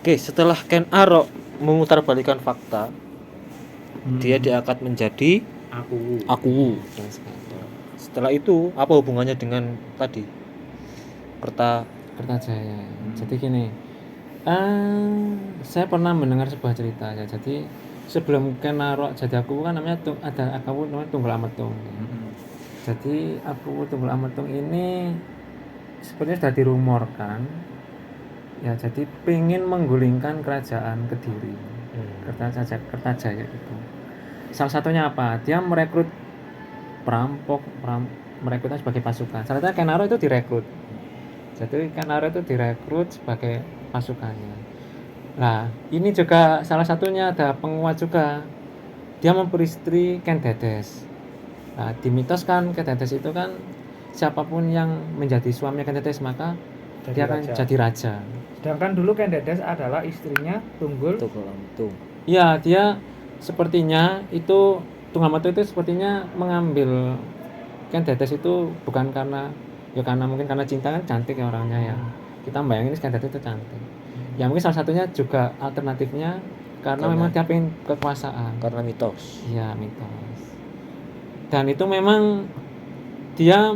Oke, setelah Ken Arok memutarbalikkan fakta, dia diangkat menjadi aku. Setelah itu apa hubungannya dengan tadi Kertajaya? Jadi gini, saya pernah mendengar sebuah cerita ya. Jadi sebelum Ken Arok jadi aku kan namanya ada aku namanya Tunggul Ametung. Jadi aku Tunggul Ametung ini sebenarnya sudah dirumorkan ya, jadi pengen menggulingkan kerajaan Kediri, Kertajaya itu. Salah satunya apa? Dia merekrut merekrutnya sebagai pasukan. Salah satunya Ken Arok itu direkrut. Jadi Ken Arok itu direkrut sebagai pasukannya. Nah, ini juga salah satunya ada penguat juga. Dia memperistri Ken Dedes. Nah, dimitoskan Ken Dedes itu kan siapapun yang menjadi suaminya Ken Dedes maka dia akan jadi raja. Sedangkan dulu Ken Dedes adalah istrinya Tunggul Ametung. Iya, dia sepertinya itu Tunggul Ametung itu sepertinya mengambil Ken Dedes itu bukan karena mungkin karena cinta, kan cantik ya orangnya ya. Kita bayangin Ken Dedes itu cantik. Ya mungkin salah satunya juga alternatifnya karena memang dia pengen kekuasaan. Karena mitos. Iya, mitos. Dan itu memang dia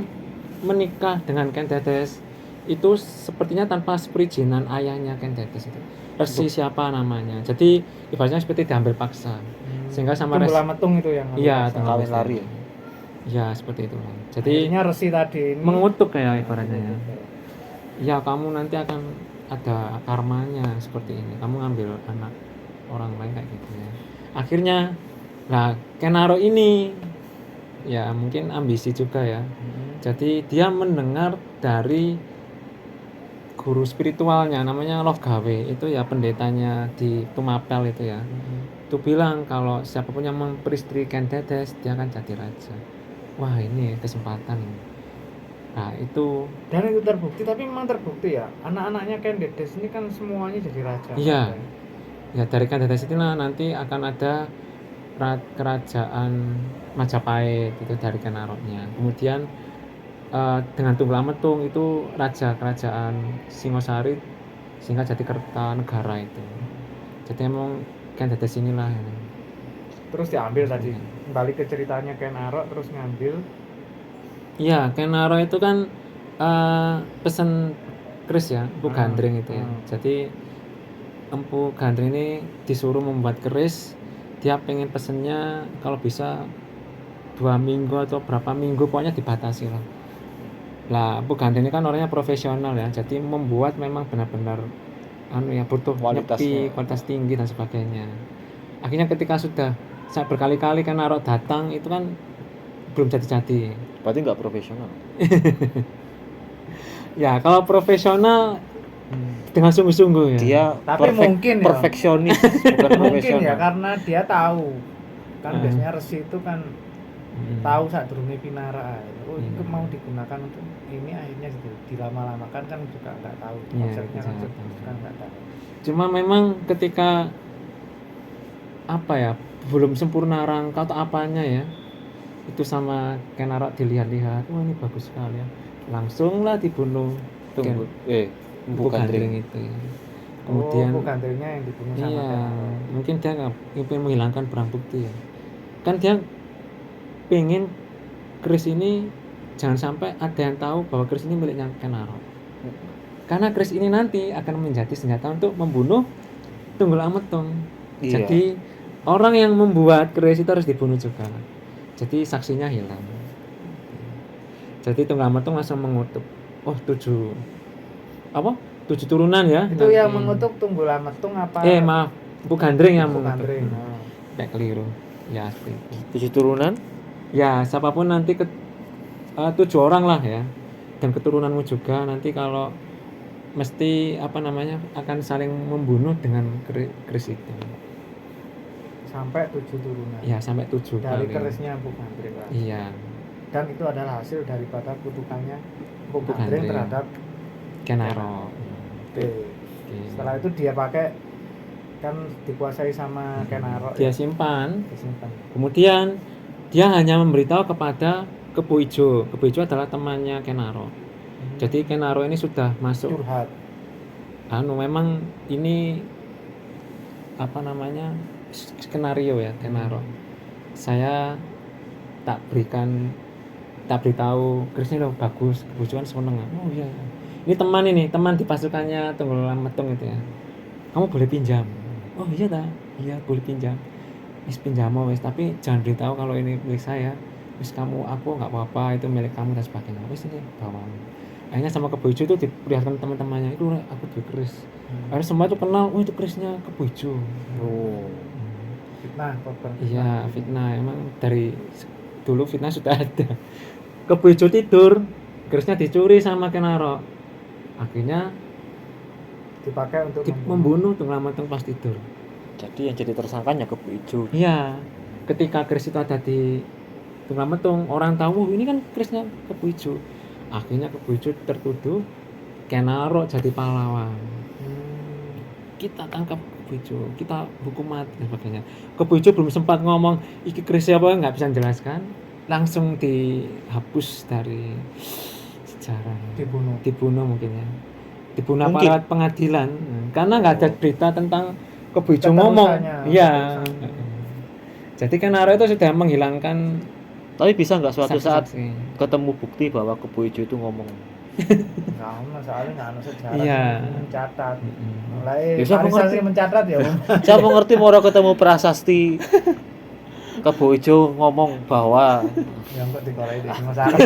menikah dengan Ken Dedes itu sepertinya tanpa perizinan ayahnya Ken Dedes itu. Resi siapa namanya. Jadi ibaratnya seperti diambil paksa. Sehingga sama Tunggul Ametung itu yang kawin lari. Ya, seperti itu. Jadi akhirnya Resi tadi ini mengutuk kayak ibaratnya ya. Ya, kamu nanti akan ada karmanya seperti ini. Kamu ngambil anak orang lain kayak gitu ya. Akhirnya nah Ken Arok ini ya mungkin ambisi juga ya. Jadi dia mendengar dari guru spiritualnya namanya Lofgawe itu ya, pendetanya di Tumapel itu ya. Itu bilang kalau siapapun yang memperistri Ken Dedes dia akan jadi raja. Wah, ini kesempatan ini. Nah, itu dan itu terbukti, tapi memang terbukti ya anak-anaknya Ken Dedes ini kan semuanya jadi raja. Iya. Ya dari Ken Dedes itulah nanti akan ada kerajaan Majapahit itu dari Ken Aroknya. Kemudian dengan Tunggul Ametung itu raja kerajaan Singosari sehingga jadi Kertanegara itu. Jadi emang Ken Dedes inilah ya. Terus diambil tadi balik ke ceritanya Ken Arok terus ngambil. Iya, Ken Arok itu kan pesen keris ya, Empu Gandring itu ya. Jadi Empu Gandring ini disuruh membuat keris. Dia pengen pesennya kalau bisa 2 minggu atau berapa minggu, pokoknya dibatasi lah. Lah, Empu Gandring ini kan orangnya profesional ya. Jadi membuat memang benar-benar butuh kualitas tinggi dan sebagainya. Akhirnya ketika sudah berkali-kali Ken Arok datang itu kan belum jadi. Berarti nggak profesional. Ya, kalau profesional dengan sungguh-sungguh ya. Dia tapi mungkin perfeksionis, bukan mungkin ya karena dia tahu kan biasanya resi itu kan tahu saat durunge pinara. Oh, itu mau digunakan untuk ini, akhirnya dilama-lamakan kan juga nggak tahu. Konsepnya kan nggak tahu. Cuma memang ketika apa ya, belum sempurna rangka atau apanya ya, itu sama Ken Arok dilihat-lihat, wah ini bagus sekali ya, langsung lah dibunuh Empu Gandring itu ya. Kemudian Empu Gandringnya yang dibunuh sama Ken Arok. Mungkin dia ingin menghilangkan barang bukti ya, kan dia pengen keris ini jangan sampai ada yang tahu bahwa keris ini miliknya Ken Arok, karena keris ini nanti akan menjadi senjata untuk membunuh Tunggul Ametung. Jadi orang yang membuat keris itu harus dibunuh juga. Jadi saksinya hilang. Jadi Tunggul Ametung langsung mengutuk. Oh, 7 turunan ya. Itu yang mengutuk Tunggul Ametung apa? Maaf, Empu Gandring yang mengutuk. Kayak keliru. Ya, seperti 7 turunan? Ya, siapapun nanti 7 orang lah ya. Dan keturunanmu juga nanti kalau mesti akan saling membunuh dengan keris itu. Sampai 7 turunan. Ya, sampai 7 dari kali. Kerisnya Empu Gandring. Iya. Dan itu adalah hasil daripada kutukannya Empu Gandring terhadap Ken Arok. Oke. Setelah itu dia pakai kan dikuasai sama Ken Arok. Dia simpan. Kemudian dia hanya memberitahu kepada Kebo Ijo. Kebo Ijo adalah temannya Ken Arok. Jadi Ken Arok ini sudah masuk curhat. Memang ini apa namanya skenario ya, Kenaro. Saya tak beritahu Krisnya loh bagus, kebujukan seneng. Oh iya. Ini teman di pasukannya Tenggelam Metung itu ya. Kamu boleh pinjam. Oh iya ta? Iya boleh pinjam. Wis pinjam wis, tapi jangan beritahu kalau ini milik saya. Wis aku nggak apa-apa, itu milik kamu dan sebagainya. Wis ini bawa. Akhirnya sama Keboijo itu diperlihatkan teman-temannya, itu aku duwe keris. Akhirnya semua itu kenal, oh itu kerisnya Keboijo. Oh. Fitnah, korban. Iya, fitnah. Emang dari dulu fitnah sudah ada. Keboijo tidur, kerisnya dicuri sama Kenaro. Akhirnya Dipakai untuk membunuh Tenggelam Metung pas tidur. Jadi yang jadi tersangkanya Keboijo. Iya, ketika keris itu ada di Tenggelam Metung, orang tahu ini kan kerisnya Keboijo. Akhirnya Keboijo tertuduh, Kenaro jadi pahlawan. Kita tangkap Keboijo, kita hukum mati dan sebagainya. Keboijo belum sempat ngomong iki keris siapa, nggak bisa menjelaskan, langsung dihapus dari sejarah. Dibunuh mungkin ya. Dibunuh aparat pengadilan karena nggak ada berita tentang Keboijo ngomong. Iya. Jadi Kenaro itu sudah menghilangkan. Tapi bisa nggak suatu saat saksi. ketemu bukti bahwa Keboijo itu ngomong? Nggak, soalnya nggak ada sejarah mencatat. Mulai Bisa Farisasi mencatat ya. Saya mengerti mau ketemu prasasti Keboijo ngomong bahwa yang kok dikolai di Singosari.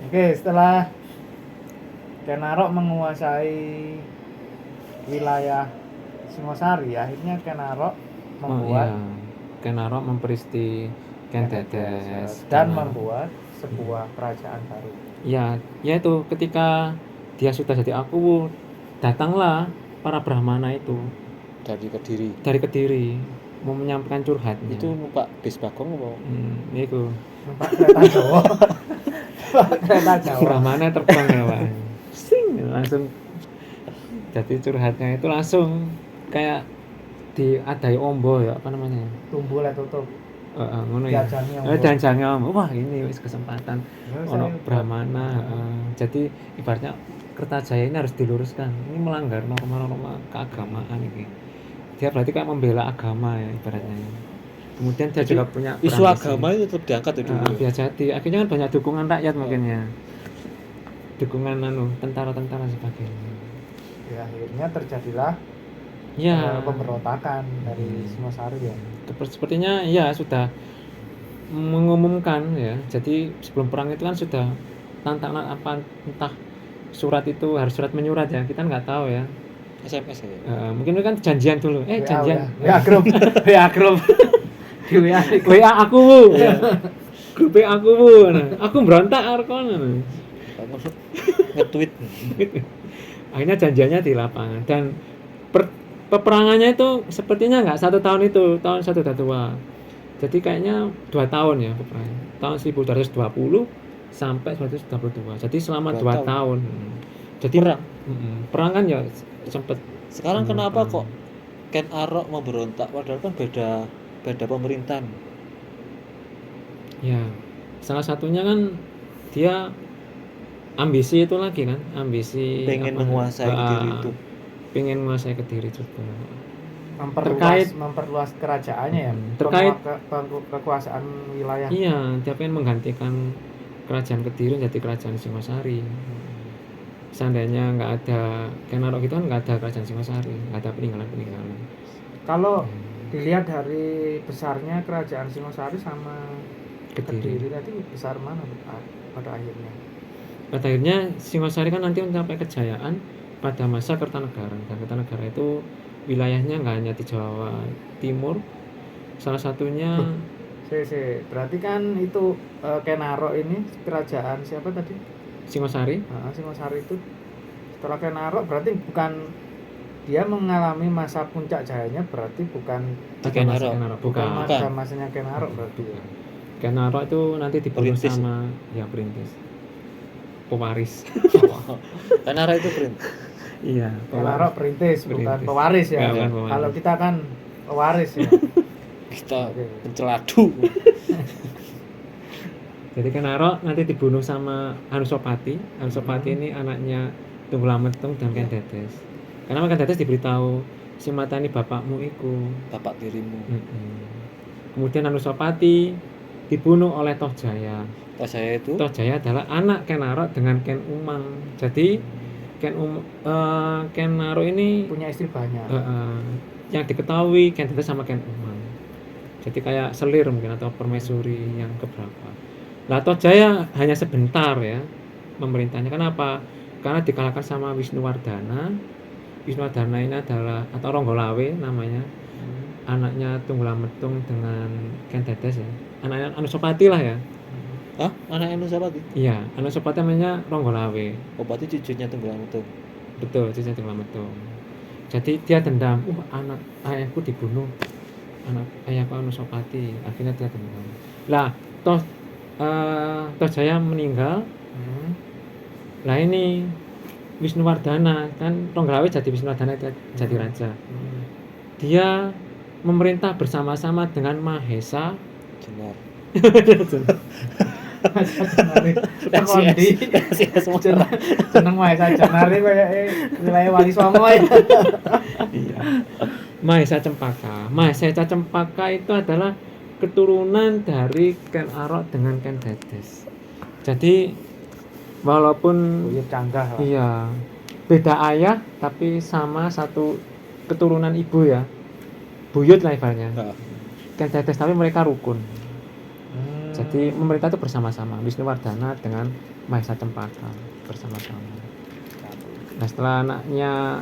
Oke, setelah Kenaro menguasai wilayah Singosari, akhirnya Kenaro membuat Kenaro memperisti Ken Dedes dan membuat sebuah kerajaan baru. Ya, yaitu ketika dia sudah jadi aku, datanglah para Brahmana itu dari Kediri mau menyampaikan curhatnya. Itu Pak Des Bagong mau. Itu. Pak kereta Jawa. Kereta Jawa. Brahmana terbang ya, Pak. Sing langsung jadi curhatnya itu langsung kayak diadai ombo ya, apa namanya? Tumbuh lah tutup. Ngono ya. Janjane ombo. Wah, ini wis kesempatan ono Brahmana, jadi ibaratnya Kertajaya ini harus diluruskan. Ini melanggar norma-norma keagamaan ini. Dia berarti kayak membela agama ya ibaratnya. Kemudian dia juga punya isu agama itu tetap diangkat itu dulu. Biar jadi. Akhirnya kan banyak dukungan rakyat mungkin ya. Dukungan tentara-tentara sebagainya. Ya, akhirnya terjadilah pemberontakan dari Singosari ya. Sepertinya ya sudah mengumumkan ya. Jadi sebelum perang itu kan sudah tantangan apa entah surat itu harus surat menyurat ya. Kita nggak tahu ya. SMS ya. Mungkin kan janjian dulu. Janjian. WA grup. WA grup. Di WA aku, Bu. Grup aku, Bu. Aku berontak arkon. Nge-tweet. Akhirnya janjiannya di lapangan dan peperangannya itu sepertinya nggak 1 tahun itu, tahun 1 tua. Jadi kayaknya 2 tahun ya peperangan. Tahun 1220 sampai 1222. Jadi selama 2 tahun. Jadi perang kan ya sempat. Sekarang kenapa kok Ken Arok memberontak padahal kan beda pemerintahan? Ya, salah satunya kan dia ambisi itu lagi kan, ambisi pengen menguasai Kediri itu. Pengen menguasai Kediri juga. Memperluas kerajaannya ya. Terkait kekuasaan wilayah. Iya, dia pengen menggantikan kerajaan Kediri jadi kerajaan Singosari. Seandainya nggak ada Kenaro gitu kan nggak ada kerajaan Singosari, nggak ada peninggalan. Kalau dilihat dari besarnya kerajaan Singosari sama Kediri tadi besar mana pada akhirnya? Pada akhirnya Singosari kan nanti mencapai kejayaan pada masa Kertanegara. Dan Kertanegara itu wilayahnya nggak hanya di Jawa Timur, salah satunya. Berarti kan itu Kenaro ini kerajaan siapa tadi? Singosari. Singosari itu setelah Kenaro berarti bukan dia mengalami masa puncak jayanya, berarti bukan Kenaro. Bukan masanya Kenaro berarti ya. Kenaro itu nanti dibunuh sama ya perintis. Pewaris. Kenaro itu perintis. Iya, Kenaro perintis, bukan pewaris ya. Kalau kita kan pewaris ya. Kita penceladu. Jadi Kenaro nanti dibunuh sama Anusapati. Anusapati ini anaknya Tenggelam Metung dan Ken Dedes. Karena Ken Dedes diberitahu sing matani bapakmu iku. bapak dirimu. Kemudian Anusapati dibunuh oleh Tohjaya. Pas saya itu Tohjaya adalah anak Ken Arok dengan Ken Umang. Jadi Ken Arok ini Punya istri banyak. yang diketahui Ken Dedes sama Ken Umang. Jadi kayak selir mungkin atau permaisuri yang keberapa. Lah Tohjaya hanya sebentar ya memerintahnya. Kenapa? Karena dikalahkan sama Wisnuwardana. Wisnuwardana ini adalah atau Ronggolawe namanya. Anaknya Tunggulametung dengan Ken Dedes ya. Anaknya Anusapati lah ya. hah anak Anusapati Iya, Anusapati namanya Ronggolawe. obatnya cucunya Tunggulametung. Betul, cucunya Tunggulametung. Jadi dia dendam, anak ayahku dibunuh. Anak ayahku Anusapati. Akhirnya dia dendam. Lah, Tohjaya meninggal. Lah ini Wisnuwardana kan Ronggolawe jadi Wisnuwardana jadi raja. Dia memerintah bersama-sama dengan Mahesa. Jenar. Kondi. Jeneng Mahesa Jenari kayak wilayah Wali Songo ya. Iya. Mahesa Cempaka. Mahesa Cempaka itu adalah keturunan dari Ken Arok dengan Ken Dedes. Jadi walaupun Buyut canggah lah. iya beda ayah tapi sama satu keturunan ibu ya. Buyut lah ibaratnya. Nah, Ken Dedes tapi mereka rukun. Jadi pemerintah itu bersama-sama Wisnuwardana dengan Mahesa Cempaka bersama-sama. Nah setelah anaknya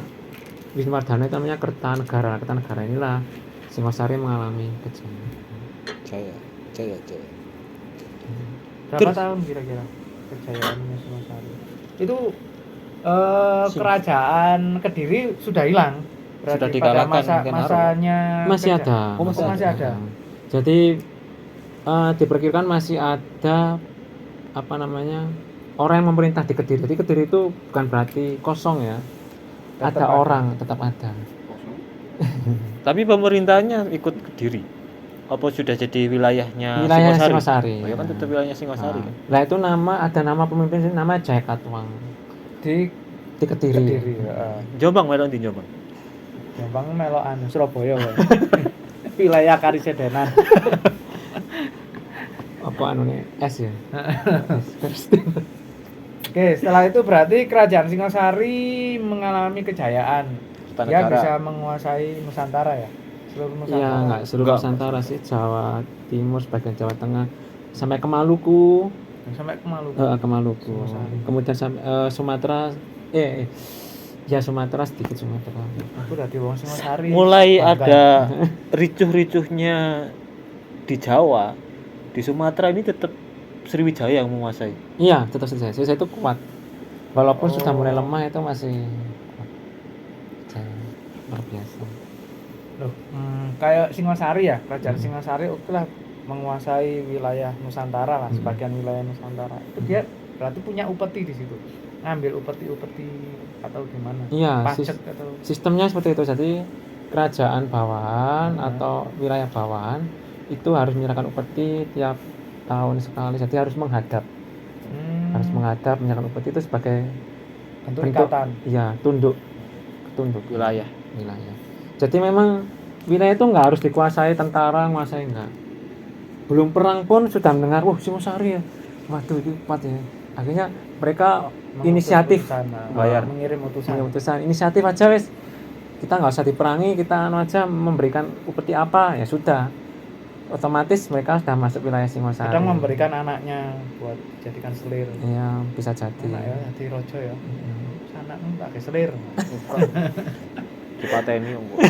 Wisnuwardana itu namanya Kertanegara. Kertanegara inilah Singosari mengalami kejayaan. Jaya. Berapa tahun kira-kira kejayaannya Singosari? Itu kerajaan Kediri sudah hilang. Berarti Sudah pada dikalahkan Ken Arok. masanya Masih ada. Oh, masih ada. Jadi diperkirakan masih ada apa namanya orang yang memerintah di Kediri. Jadi Kediri itu bukan berarti kosong ya. Tetap ada ada. orang, tetap ada. Tapi pemerintahnya ikut Kediri. Apa sudah jadi wilayahnya Wilayah Singosari? Singosari. Oh, ya kan tetap wilayahnya Singosari kan. Lah itu ada nama pemimpin sini nama Jaya Katuang Di di Kediri. Kediri. Heeh. Jombang melon di Jombang. Jombang melokan Surabaya wae. Wilayah Karisedenan. Apa anu nih S ya? Oke, setelah itu berarti kerajaan Singosari mengalami kejayaan. Dia bisa menguasai Nusantara ya? Seluruh Nusantara. Iya, enggak seluruh Enggak. Nusantara sih, Jawa Timur, sebagian Jawa Tengah sampai ke Maluku, Sampai ke Maluku. ke Maluku. Singosari. Kemudian sampai Sumatera ya Sumatera sedikit Sumatera. Aku udah di wong Singosari. Mulai Bangga. ada ricuh-ricuhnya di Jawa, di Sumatera ini tetap Sriwijaya yang menguasai. Iya, tetap Sriwijaya itu kuat. Walaupun sudah mulai Oh. lemah itu masih kuat. Jaya, luar biasa. Loh, kayak Singosari ya, kerajaan Singosari oke lah menguasai wilayah Nusantara lah, sebagian wilayah Nusantara. Itu dia berarti punya upeti di situ. Ngambil upeti-upeti atau gimana? Iya, Pajak atau sistemnya seperti itu. Jadi kerajaan bawahan atau wilayah bawahan itu harus menyerahkan upeti tiap tahun sekali. Jadi harus menghadap, menyerahkan upeti itu sebagai bentuk ikatan. iya tunduk Wilayah. Jadi memang wilayah itu nggak harus dikuasai tentara, nguasai enggak. Belum perang pun sudah mendengar, wah Singosari ya, waduh itu kuat ya. Akhirnya mereka inisiatif bayar. mengirim utusan. utusan inisiatif aja wes, kita nggak usah diperangi, kita anu aja memberikan upeti apa ya sudah, otomatis mereka sudah masuk wilayah Singosari. Kadang memberikan anaknya buat jadikan selir. Iya bisa jadi. Anak ya, jadi rojo ya. Anakmu pakai selir. Dipateni wong.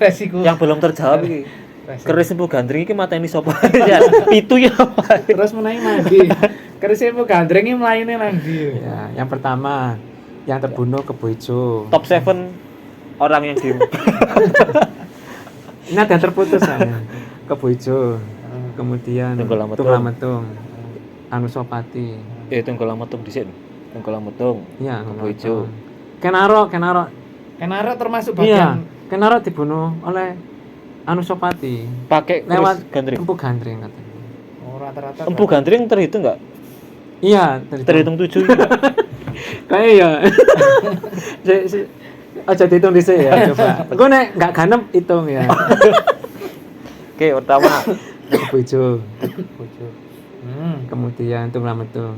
Resiko. Yang belum terjawab iki. Resiko. Keris empu gandring iki mateni sapa? Ya, pitu ya. Terus menawi mandi. Kerismu gandrengi mlayune nang ndi? Ya, yang pertama yang terbunuh Keboijo. Top 7 orang yang di Ini ada yang terputus saya. Keboijo. Kemudian Tunggulametung. Tunggulametung. Anusapati. Tunggulametung dhisik. Tunggulametung. Iya, Keboijo. Ken Arok. Kenara termasuk Iya, bagian Ken Arok dibunuh oleh Anusapati Pakai lewat keris gandring. empu gandring katanya. rata-rata. Empu gandring terhitung enggak? Iya, Terhitung 7. Kayak ya. Aja dihitung dhisik ya, coba. Engko nek enggak ganep hitung ya. Oke, pertama Bojo. Bojo. Kemudian Tunggal Metung,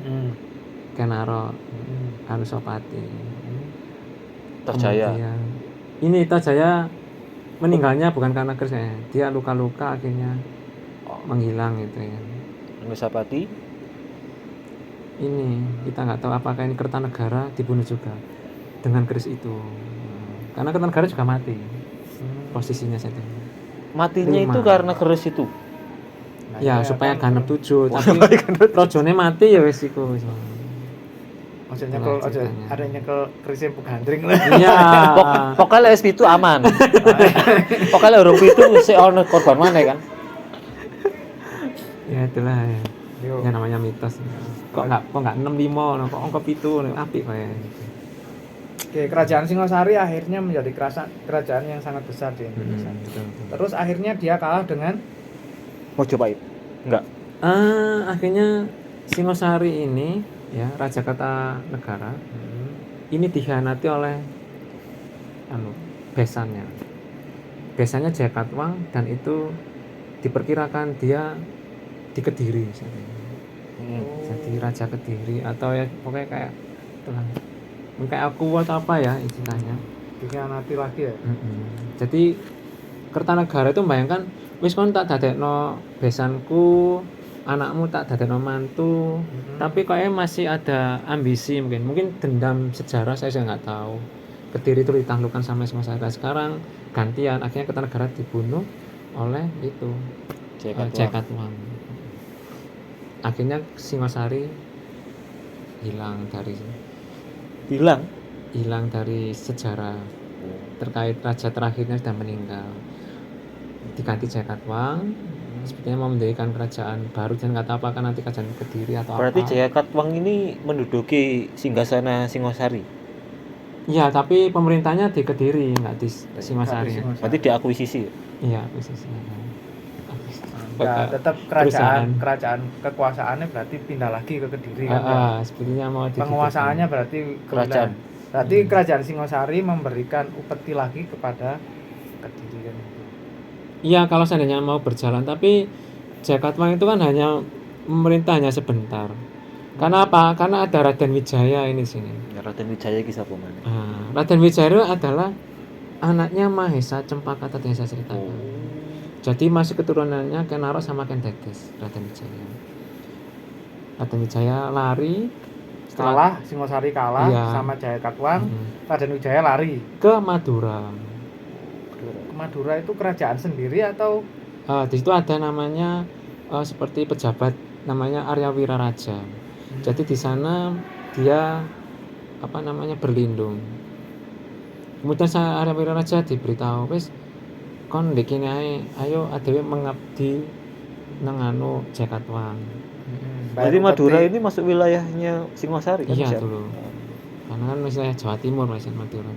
Hmm. Kenaro, Hmm. Anusapati. Terjaya. Kemudian ini Tajaya meninggalnya bukan karena keris ya. Dia luka-luka akhirnya menghilang gitu ya. Anusapati. Ini kita nggak tahu apakah ini Kertanegara dibunuh juga dengan keris itu. Karena Kertanegara juga mati. Posisinya saat itu. Matinya 5. itu karena keris itu. Nah, Ya iya, supaya kan, ganep 7 tapi rojone mati ya wis iku wis. Ojo nyekel, ojo ceritanya. ada nyekel kerisnya Bu Gandring lah. Iya. Pokoknya SP itu aman. Pokoknya urung itu sik ono korban maneh kan. Ya itulah ya. Yo. Ya namanya mitos. Kok enggak 65 kok angka 7 apik kok ya. Oke, kerajaan Singosari akhirnya menjadi kerajaan yang sangat besar di Indonesia. Betul. Terus akhirnya dia kalah dengan Mojopahit. Enggak. Akhirnya Singosari ini ya Raja Kertanegara ini dikhianati oleh besannya. Besannya Jakatwang dan itu diperkirakan dia di Kediri. Jadi Raja Kediri atau ya pokoknya kayak itulah. Kayak aku atau apa ya istilahnya. dikhianati lagi ya. Jadi Kertanegara itu membayangkan wis kon tak dadekno besanku, anakmu tak dadekno mantu, tapi kayaknya masih ada ambisi mungkin dendam sejarah saya nggak tahu. Kediri itu ditaklukkan sama Singosari. Sekarang gantian akhirnya Kertanegara dibunuh oleh itu Jakatwang. Akhirnya Singosari hilang dari sejarah terkait raja terakhirnya sudah meninggal, diganti Jakatwang. Sepertinya mau mendirikan kerajaan baru dan nggak tahu apakah nanti kerajaan Kediri atau Berarti apa. Jakatwang ini menduduki singgasana Singosari. Iya, tapi pemerintahnya di Kediri nggak di Singosari. Berarti diakuisisi. Iya, posisinya. Ya, tetap kerajaan kekuasaannya berarti pindah lagi ke Kediri kan. Ya? Sepertinya mau Penguasaannya berarti Kerajaan. Berarti kerajaan Singosari memberikan upeti lagi kepada Kediri kan. Iya, kalau seandainya mau berjalan, tapi Jakatwang itu kan hanya memerintahnya sebentar. Karena apa? Karena ada Raden Wijaya ini sini. Ya, Raden Wijaya ki sapa maneh? Raden Wijaya adalah anaknya Mahesa Cempaka tadi yang saya ceritakan. Jadi masih keturunannya Kenaro sama Ken Dedes, Raden Wijaya. Raden Wijaya lari Kalah, Singosari kalah iya. sama Jakatwang, Raden Wijaya lari ke Madura. Ke Madura itu kerajaan sendiri atau Di situ ada namanya seperti pejabat namanya Arya Wiraraja. Jadi di sana dia berlindung. Kemudian Arya Wiraraja diberitahu wis kon ndek kene ae, ayo adewe mengabdi nang Jakatwang. Berarti Madura ini masuk wilayahnya Singosari kan? Iya dulu. Karena kan misalnya Jawa Timur masih Madura.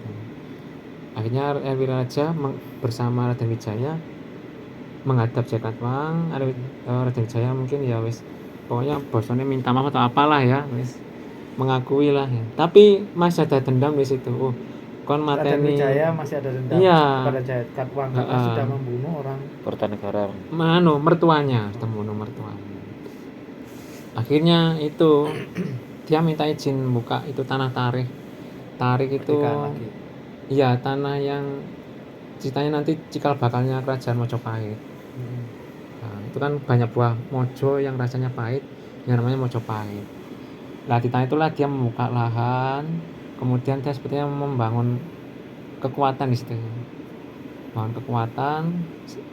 Akhirnya Arya Wiraraja bersama Raden Wijaya menghadap Jakatwang. Raden Wijaya mungkin ya wis pokoknya bosone minta maaf atau apalah ya, wis mengakui lah ya. Tapi masih ada dendam di situ. Kon Raden mateni Wijaya masih ada dendam kepada Jakatwang karena sudah membunuh orang Kertanegara. mertuanya, membunuh mertuanya. Akhirnya itu dia minta izin buka itu tanah Tarik. Tarik itu iya tanah yang ceritanya nanti cikal bakalnya kerajaan Mojopahit. Nah, itu kan banyak buah mojo yang rasanya pahit, yang namanya Mojopahit. Nah di tanah itulah dia membuka lahan, kemudian dia sepertinya membangun kekuatan di situ, membangun kekuatan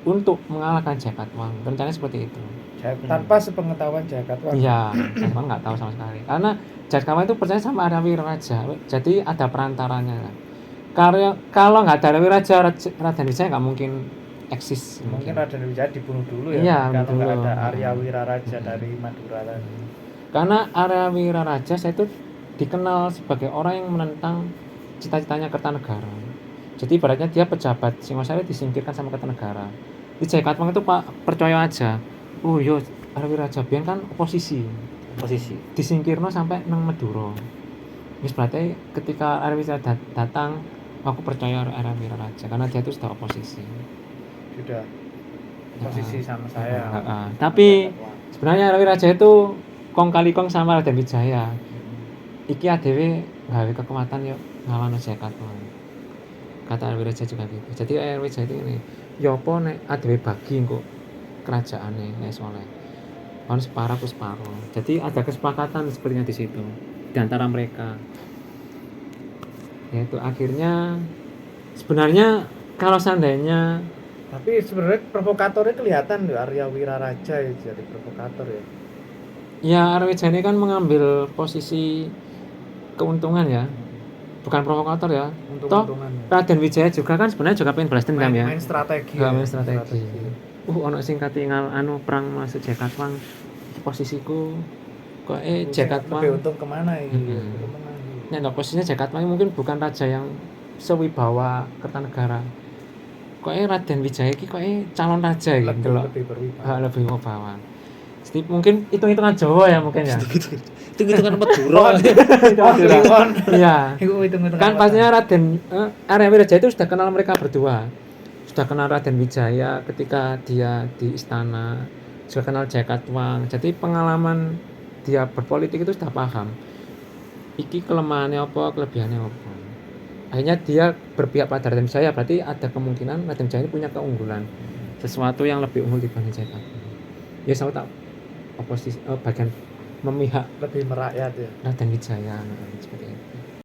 untuk mengalahkan Jakatwang. Rencananya seperti itu. Tanpa sepengetahuan Jakatwang. Iya, Jakatwang nggak tahu sama sekali. Karena Jakatwang itu percaya sama Arya Wiraraja, jadi ada perantaranya. Kalau nggak ada Arya Wiraraja, Raden Wijaya nggak mungkin eksis. Mungkin Raden Wijaya dibunuh dulu ya. Iya, kalau nggak ada Arya Wiraraja dari Madura tadi. Karena Arya Wiraraja saya itu dikenal sebagai orang yang menentang cita-citanya Kertanegara. Jadi ibaratnya dia pejabat Singosari disingkirkan sama Kertanegara. Di Jakatwang itu percaya aja. Oh yo, Arya Wiraraja biyen kan oposisi. Disingkirno sampai nang Madura. Wis berarti ketika Arya Wiraraja datang aku percaya Arya Wiraraja karena dia itu sudah oposisi. Sudah posisi sama saya. Tapi sebenarnya Arya Wiraraja itu kong kali kong sama Raden Wijaya. Iki adewe gawe kekuatan yuk ngalahin Jekat Wang. Kata Arya Wiraraja juga gitu. Jadi Arya Wiraraja itu ini, ya apa nek adewe bagi kok kerajaannya nek soleh. Kan separuh ku separuh. Jadi ada kesepakatan sepertinya di situ di antara mereka. Yaitu akhirnya sebenarnya kalau seandainya Tapi sebenarnya provokatornya kelihatan tuh Arya Wiraraja ya, jadi provokator ya. ya Arya Wijaya ini kan mengambil posisi keuntungan ya, bukan provokator ya. Toh Untung-untungan. Raden Wijaya juga kan sebenarnya juga pengen balas dendam ya. Main strategi. Gak main strategi. Ono sing katingal perang masuk Jekat Wang. Posisiku kok Jekat Wang. Lebih untung kemana ya? Nek posisinya Jekat Wang mungkin bukan raja yang sewibawa Kertanegara. Kok Raden Wijaya iki kok calon raja gitu loh. Lebih berwibawa. Lebih wibawa. Jadi mungkin hitung-hitungan Jawa ya mungkin ya. Itu hitungan Madura. Iya. Hitung-hitungan. Kan pastinya Raden Arya Wiraraja itu sudah kenal mereka berdua. Sudah kenal Raden Wijaya ketika dia di istana, sudah kenal Jekat Wang. Jadi pengalaman dia berpolitik itu sudah paham. Iki kelemahannya apa, kelebihannya apa. Akhirnya dia berpihak pada Raden Wijaya, berarti ada kemungkinan Raden Wijaya ini punya keunggulan, sesuatu yang lebih unggul dibanding Jekat Wang. Ya saya tak oposisi bagian memihak lebih merakyat ya. Raden Wijaya seperti itu.